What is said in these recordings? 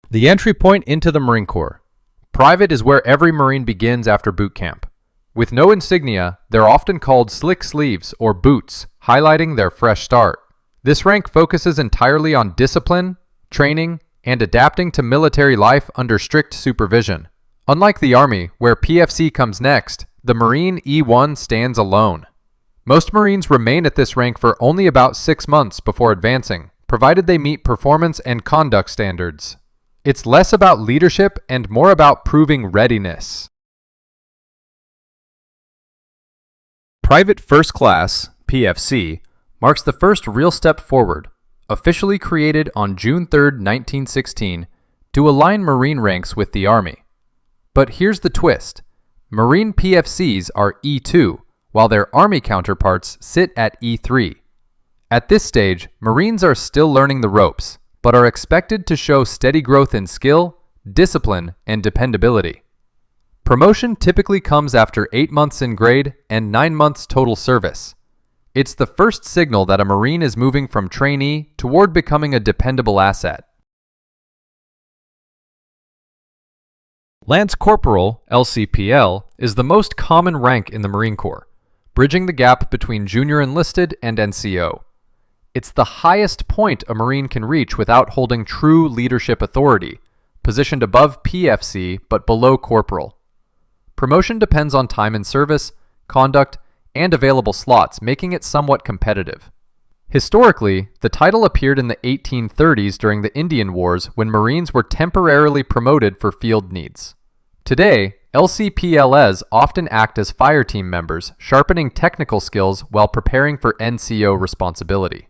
The entry point into the Marine Corps. Private is where every Marine begins after boot camp. With no insignia, they're often called slick sleeves or boots, highlighting their fresh start. This rank focuses entirely on discipline, training, and adapting to military life under strict supervision. Unlike the Army, where PFC comes next, the Marine E1 stands alone. Most Marines remain at this rank for only about 6 months before advancing, provided they meet performance and conduct standards. It's less about leadership and more about proving readiness. Private First Class, PFC, marks the first real step forward, officially created on June 3, 1916, to align Marine ranks with the Army. But here's the twist. Marine PFCs are E2, while their Army counterparts sit at E3. At this stage, Marines are still learning the ropes, but are expected to show steady growth in skill, discipline, and dependability. Promotion typically comes after 8 months in grade and 9 months total service. It's the first signal that a Marine is moving from trainee toward becoming a dependable asset. Lance Corporal, LCPL, is the most common rank in the Marine Corps, bridging the gap between junior enlisted and NCO. It's the highest point a Marine can reach without holding true leadership authority, positioned above PFC but below Corporal. Promotion depends on time in service, conduct, and available slots, making it somewhat competitive. Historically, the title appeared in the 1830s during the Indian Wars when Marines were temporarily promoted for field needs. Today, LCPLs often act as fire team members, sharpening technical skills while preparing for NCO responsibility.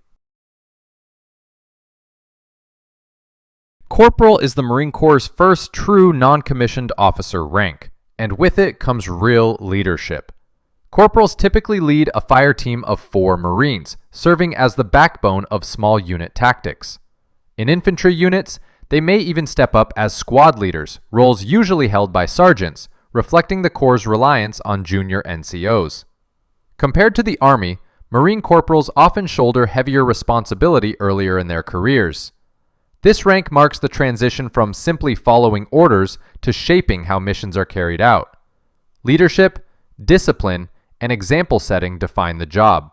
Corporal is the Marine Corps' first true non-commissioned officer rank, and with it comes real leadership. Corporals typically lead a fire team of 4 Marines, serving as the backbone of small unit tactics. In infantry units, they may even step up as squad leaders, roles usually held by sergeants, reflecting the Corps' reliance on junior NCOs. Compared to the Army, Marine corporals often shoulder heavier responsibility earlier in their careers. This rank marks the transition from simply following orders to shaping how missions are carried out. Leadership, discipline, and example setting define the job.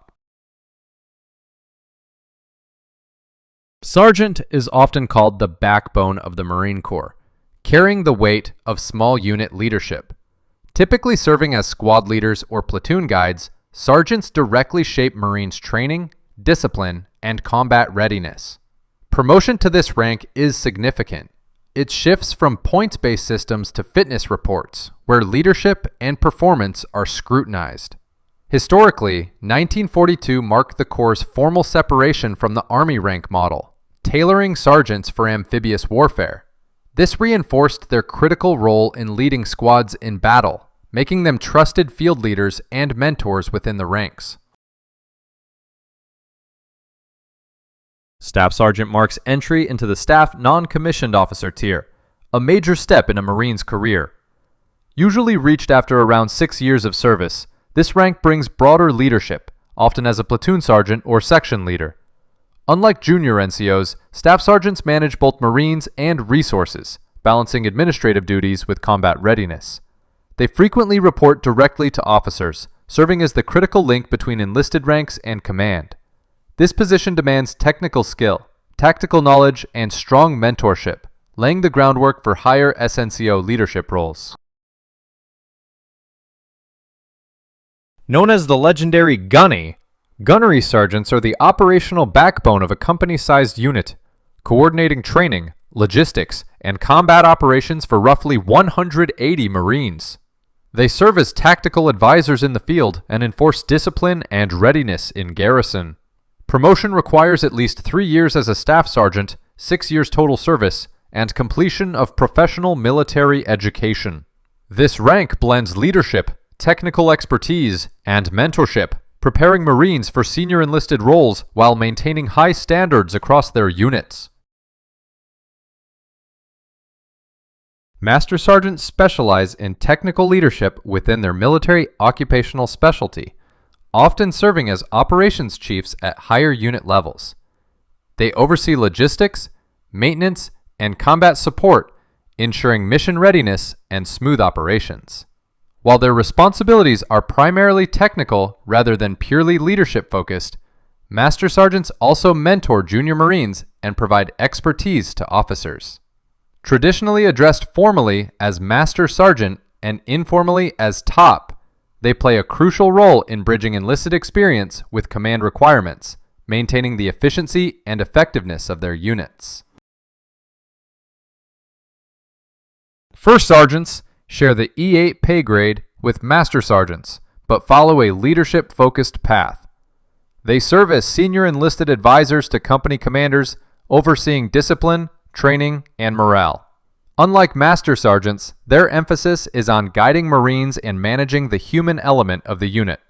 Sergeant is often called the backbone of the Marine Corps, carrying the weight of small unit leadership. Typically serving as squad leaders or platoon guides, sergeants directly shape Marines' training, discipline, and combat readiness. Promotion to this rank is significant. It shifts from points-based systems to fitness reports, where leadership and performance are scrutinized. Historically, 1942 marked the Corps' formal separation from the Army rank model, tailoring sergeants for amphibious warfare. This reinforced their critical role in leading squads in battle, making them trusted field leaders and mentors within the ranks. Staff Sergeant marks entry into the Staff Non-Commissioned Officer tier, a major step in a Marine's career. Usually reached after around 6 years of service, this rank brings broader leadership, often as a platoon sergeant or section leader. Unlike junior NCOs, Staff Sergeants manage both Marines and resources, balancing administrative duties with combat readiness. They frequently report directly to officers, serving as the critical link between enlisted ranks and command. This position demands technical skill, tactical knowledge, and strong mentorship, laying the groundwork for higher SNCO leadership roles. Known as the legendary Gunnery Sergeants are the operational backbone of a company-sized unit, coordinating training, logistics, and combat operations for roughly 180 Marines. They serve as tactical advisors in the field and enforce discipline and readiness in garrison. Promotion requires at least 3 years as a staff sergeant, 6 years total service, and completion of professional military education. This rank blends leadership, technical expertise, and mentorship, preparing Marines for senior enlisted roles while maintaining high standards across their units. Master Sergeants specialize in technical leadership within their military occupational specialty, often serving as operations chiefs at higher unit levels. They oversee logistics, maintenance, and combat support, ensuring mission readiness and smooth operations. While their responsibilities are primarily technical rather than purely leadership-focused, Master Sergeants also mentor junior Marines and provide expertise to officers. Traditionally addressed formally as Master Sergeant and informally as Top, they play a crucial role in bridging enlisted experience with command requirements, maintaining the efficiency and effectiveness of their units. First Sergeants share the E8 pay grade with Master Sergeants, but follow a leadership-focused path. They serve as senior enlisted advisors to company commanders, overseeing discipline, training, and morale. Unlike Master Sergeants, their emphasis is on guiding Marines and managing the human element of the unit.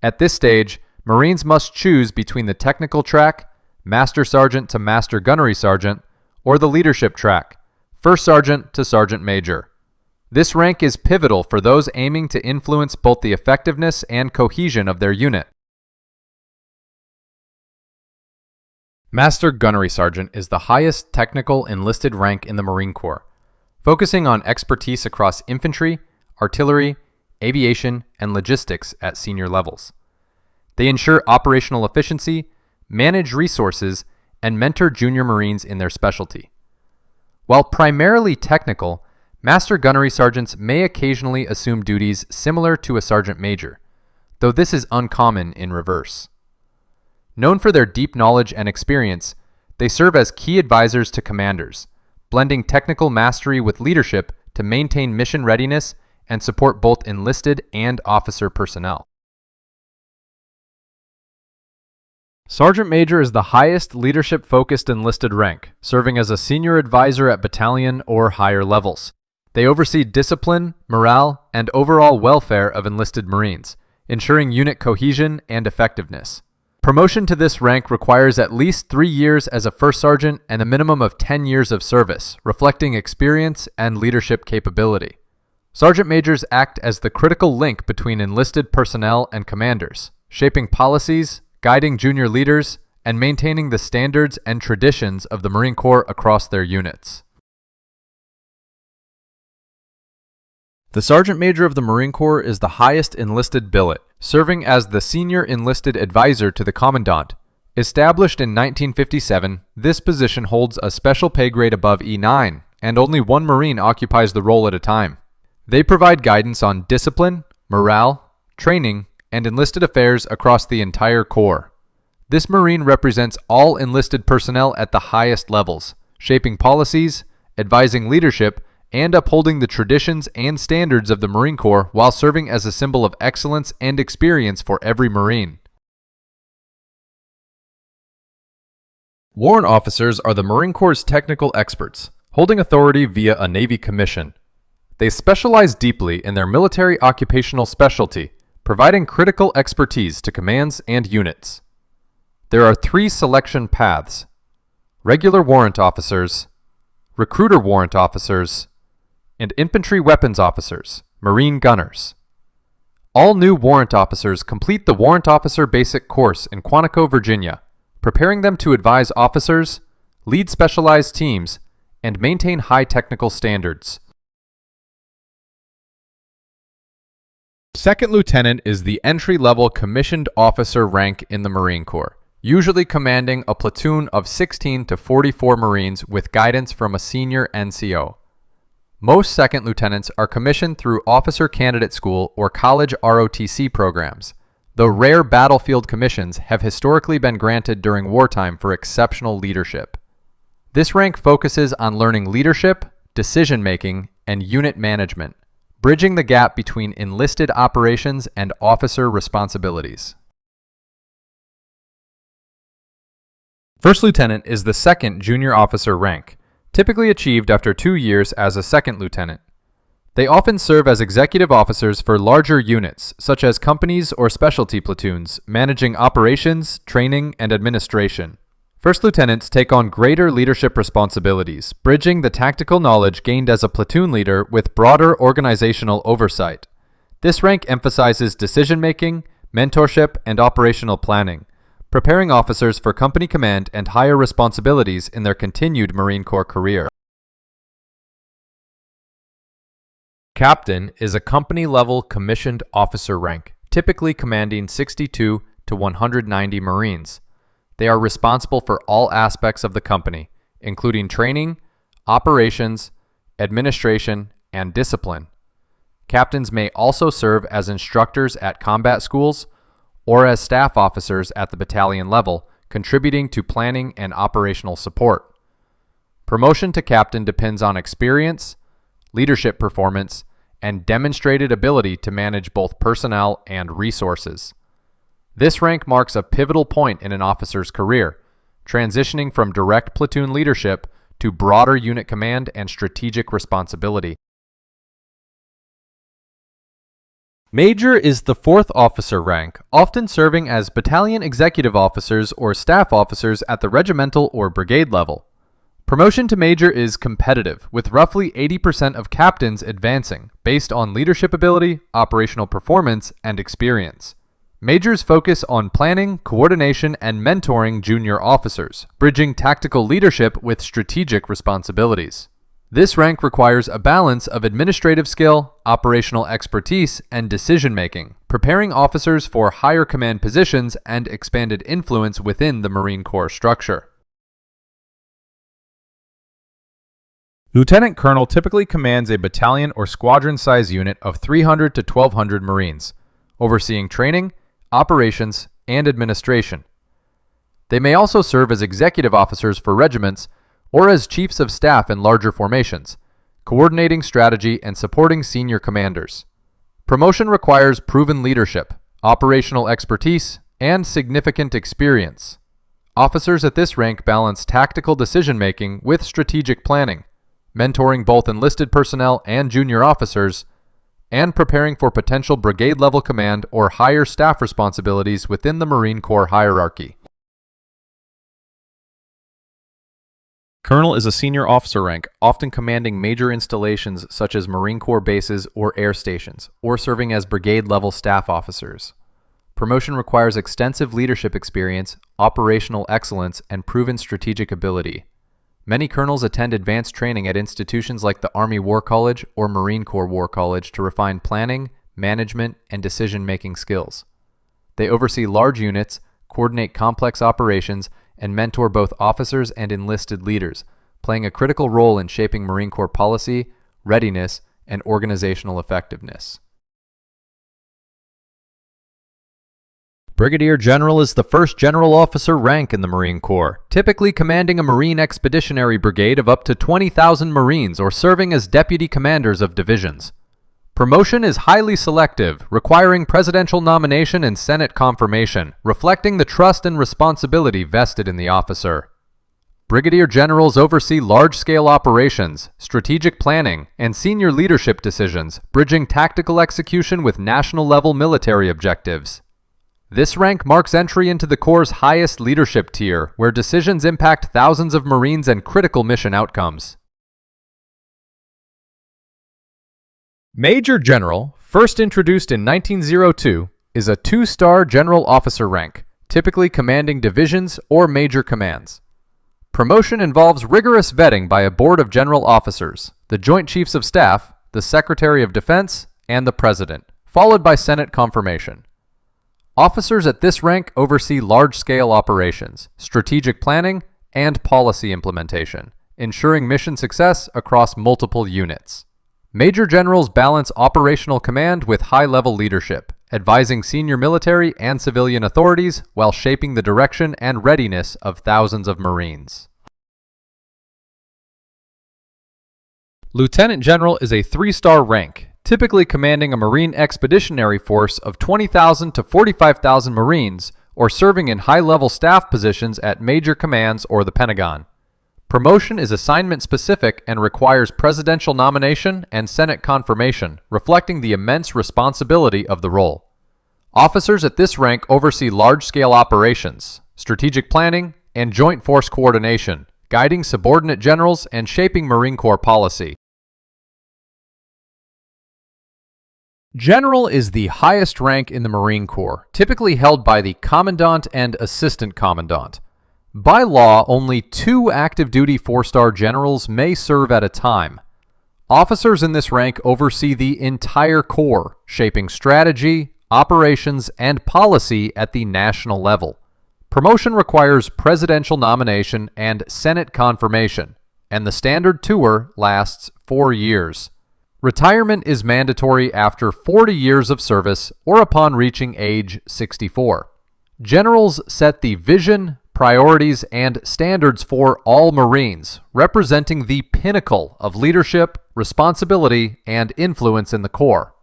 At this stage, Marines must choose between the technical track, Master Sergeant to Master Gunnery Sergeant, or the leadership track, First Sergeant to Sergeant Major. This rank is pivotal for those aiming to influence both the effectiveness and cohesion of their unit. Master Gunnery Sergeant is the highest technical enlisted rank in the Marine Corps, focusing on expertise across infantry, artillery, aviation, and logistics at senior levels. They ensure operational efficiency, manage resources, and mentor junior Marines in their specialty. While primarily technical, Master Gunnery Sergeants may occasionally assume duties similar to a Sergeant Major, though this is uncommon in reverse. Known for their deep knowledge and experience, they serve as key advisors to commanders, blending technical mastery with leadership to maintain mission readiness and support both enlisted and officer personnel. Sergeant Major is the highest leadership-focused enlisted rank, serving as a senior advisor at battalion or higher levels. They oversee discipline, morale, and overall welfare of enlisted Marines, ensuring unit cohesion and effectiveness. Promotion to this rank requires at least 3 years as a first sergeant and a minimum of 10 years of service, reflecting experience and leadership capability. Sergeant Majors act as the critical link between enlisted personnel and commanders, shaping policies, guiding junior leaders, and maintaining the standards and traditions of the Marine Corps across their units. The Sergeant Major of the Marine Corps is the highest enlisted billet, serving as the senior enlisted advisor to the Commandant. Established in 1957, this position holds a special pay grade above E9, and only one Marine occupies the role at a time. They provide guidance on discipline, morale, training, and enlisted affairs across the entire Corps. This Marine represents all enlisted personnel at the highest levels, shaping policies, advising leadership, and upholding the traditions and standards of the Marine Corps while serving as a symbol of excellence and experience for every Marine. Warrant Officers are the Marine Corps' technical experts, holding authority via a Navy commission. They specialize deeply in their military occupational specialty, providing critical expertise to commands and units. There are 3 selection paths: regular warrant officers, recruiter warrant officers, and infantry weapons officers, Marine gunners. All new warrant officers complete the Warrant Officer Basic Course in Quantico, Virginia, preparing them to advise officers, lead specialized teams, and maintain high technical standards. Second Lieutenant is the entry-level commissioned officer rank in the Marine Corps, usually commanding a platoon of 16 to 44 Marines with guidance from a senior NCO. Most second lieutenants are commissioned through Officer Candidate School or college ROTC programs, though rare battlefield commissions have historically been granted during wartime for exceptional leadership. This rank focuses on learning leadership, decision-making, and unit management, bridging the gap between enlisted operations and officer responsibilities. First Lieutenant is the second junior officer rank, typically achieved after 2 years as a second lieutenant. They often serve as executive officers for larger units, such as companies or specialty platoons, managing operations, training, and administration. First lieutenants take on greater leadership responsibilities, bridging the tactical knowledge gained as a platoon leader with broader organizational oversight. This rank emphasizes decision-making, mentorship, and operational planning, preparing officers for company command and higher responsibilities in their continued Marine Corps career. Captain is a company-level commissioned officer rank, typically commanding 62 to 190 Marines. They are responsible for all aspects of the company, including training, operations, administration, and discipline. Captains may also serve as instructors at combat schools or as staff officers at the battalion level, contributing to planning and operational support. Promotion to captain depends on experience, leadership performance, and demonstrated ability to manage both personnel and resources. This rank marks a pivotal point in an officer's career, transitioning from direct platoon leadership to broader unit command and strategic responsibility. Major is the fourth officer rank, often serving as battalion executive officers or staff officers at the regimental or brigade level. Promotion to major is competitive, with roughly 80% of captains advancing, based on leadership ability, operational performance, and experience. Majors focus on planning, coordination, and mentoring junior officers, bridging tactical leadership with strategic responsibilities. This rank requires a balance of administrative skill, operational expertise, and decision-making, preparing officers for higher command positions and expanded influence within the Marine Corps structure. Lieutenant Colonel typically commands a battalion or squadron-size unit of 300 to 1,200 Marines, overseeing training, operations, and administration. They may also serve as executive officers for regiments or as chiefs of staff in larger formations, coordinating strategy and supporting senior commanders. Promotion requires proven leadership, operational expertise, and significant experience. Officers at this rank balance tactical decision-making with strategic planning, mentoring both enlisted personnel and junior officers, and preparing for potential brigade-level command or higher staff responsibilities within the Marine Corps hierarchy. Colonel is a senior officer rank, often commanding major installations such as Marine Corps bases or air stations, or serving as brigade-level staff officers. Promotion requires extensive leadership experience, operational excellence, and proven strategic ability. Many colonels attend advanced training at institutions like the Army War College or Marine Corps War College to refine planning, management, and decision-making skills. They oversee large units, coordinate complex operations, and mentor both officers and enlisted leaders, playing a critical role in shaping Marine Corps policy, readiness, and organizational effectiveness. Brigadier General is the first general officer rank in the Marine Corps, typically commanding a Marine Expeditionary Brigade of up to 20,000 Marines or serving as deputy commanders of divisions. Promotion is highly selective, requiring presidential nomination and Senate confirmation, reflecting the trust and responsibility vested in the officer. Brigadier Generals oversee large-scale operations, strategic planning, and senior leadership decisions, bridging tactical execution with national-level military objectives. This rank marks entry into the Corps' highest leadership tier, where decisions impact thousands of Marines and critical mission outcomes. Major General, first introduced in 1902, is a two-star general officer rank, typically commanding divisions or major commands. Promotion involves rigorous vetting by a board of general officers, the Joint Chiefs of Staff, the Secretary of Defense, and the President, followed by Senate confirmation. Officers at this rank oversee large-scale operations, strategic planning, and policy implementation, ensuring mission success across multiple units. Major generals balance operational command with high-level leadership, advising senior military and civilian authorities while shaping the direction and readiness of thousands of Marines. Lieutenant General is a three-star rank, typically commanding a Marine Expeditionary Force of 20,000 to 45,000 Marines or serving in high-level staff positions at major commands or the Pentagon. Promotion is assignment-specific and requires presidential nomination and Senate confirmation, reflecting the immense responsibility of the role. Officers at this rank oversee large-scale operations, strategic planning, and joint force coordination, guiding subordinate generals and shaping Marine Corps policy. General is the highest rank in the Marine Corps, typically held by the Commandant and Assistant Commandant. By law, only 2 active-duty 4-star generals may serve at a time. Officers in this rank oversee the entire Corps, shaping strategy, operations, and policy at the national level. Promotion requires presidential nomination and Senate confirmation, and the standard tour lasts 4 years. Retirement is mandatory after 40 years of service or upon reaching age 64. Generals set the vision, priorities, and standards for all Marines, representing the pinnacle of leadership, responsibility, and influence in the Corps.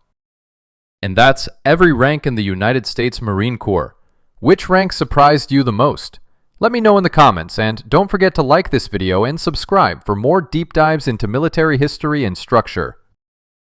And that's every rank in the United States Marine Corps. Which rank surprised you the most? Let me know in the comments, and don't forget to like this video and subscribe for more deep dives into military history and structure.